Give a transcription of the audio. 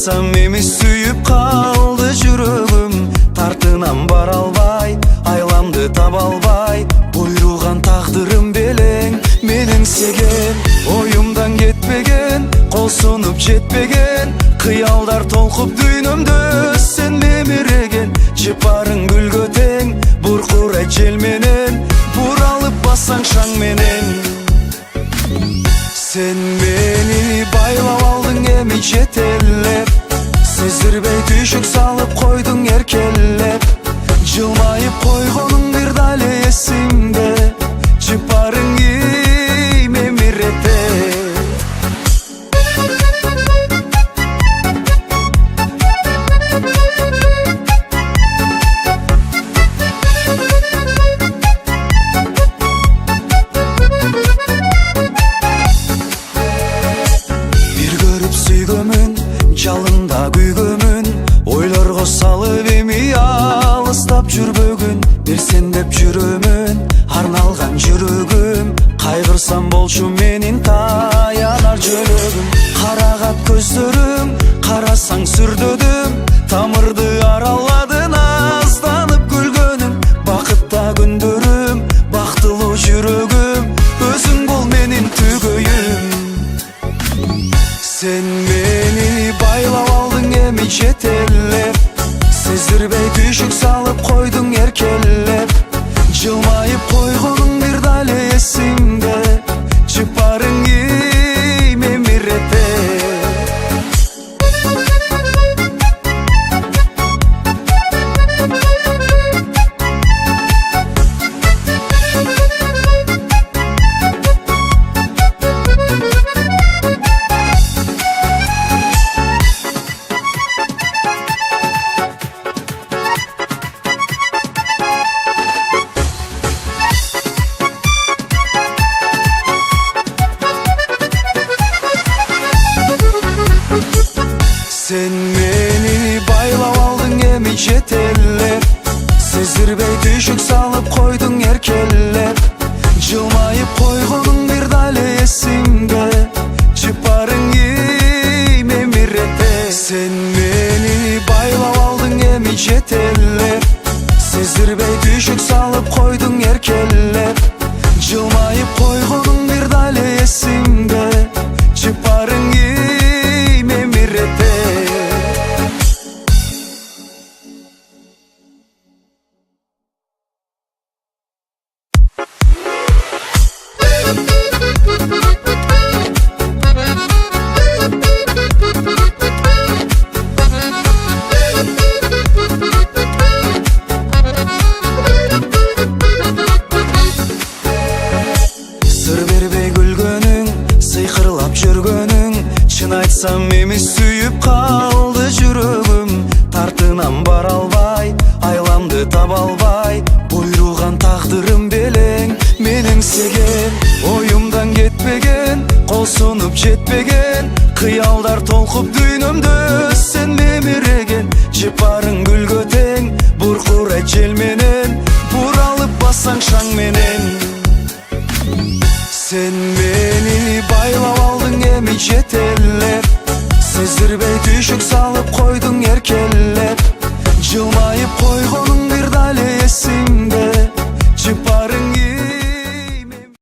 айтсам эмес сүйүп калды жүрөгүм. Тартынан бара албай, айламды таба албай, буйруган тагдырым белең менен сеген. Оюмдан кетпеген, кол сунуп жетпеген, кыялдар толкуп дүйнөмдө сен мемиреген. Чыпарың гүлгө тең, буркурайт жел менен, буралып бассаң шаң менен. Sen beni байлап алдың эми жетелеп, сездирбей түйшүк салып койдуң эркелеп. Жылмайып койгонуң бир дале эсимде, чыпарың мемирете. Жалында күйгөмүн, ойлорго салып эми алыстап жүрбөгүн. Берсен деп жүрөмүн, арналган жүрөгүм, кайгырсам болчу менин таянар жөлөгүм. Карагат көздөрүм, карасаң сүрдөдүм, тамырды араладың азданып күлгөнүм. Бакытта күндөрүм, бактылуу жүрөгүм, өзүң бол менин түгөйүм. Sen beni байлап алдың эми жетелеп, сездирбей түйшүк салып койдуң эркелеп. Жылмайып койгонуң бир дале эсимде, чыпарың мемирете. Sen beni байлап алдың эми жетелеп, сездирбей түйшүк салып койдуң эркелеп. Жылмайып койгонуң бир дале эсимде, чыпарың мемирете. Sen beni байлап алдың эми жетелеп, сездирбей түйшүк салып койдуң эркелеп. Жылмайып койгонуң бир дале эсимде, чыпарың мемирете. Сыр бербей күлгөнүң, сыйкырлап жүргөнүң, чын айтсам эмес сүйүп калды жүрөгүм. Тартынан бара албай, айламды таба албай, буйруган тагдырым белең менен сеген. Оюмдан кетпеген, кол сунуп жетпеген, кыялдар толкуп дүйнөмдө сен мемиреген. Чыпарың гүлгө тең, буркурайт жел менен, буралып бассаң шаң менен. Sen beni байлап алдың эми жетелеп, сездирбей түйшүк салып койдуң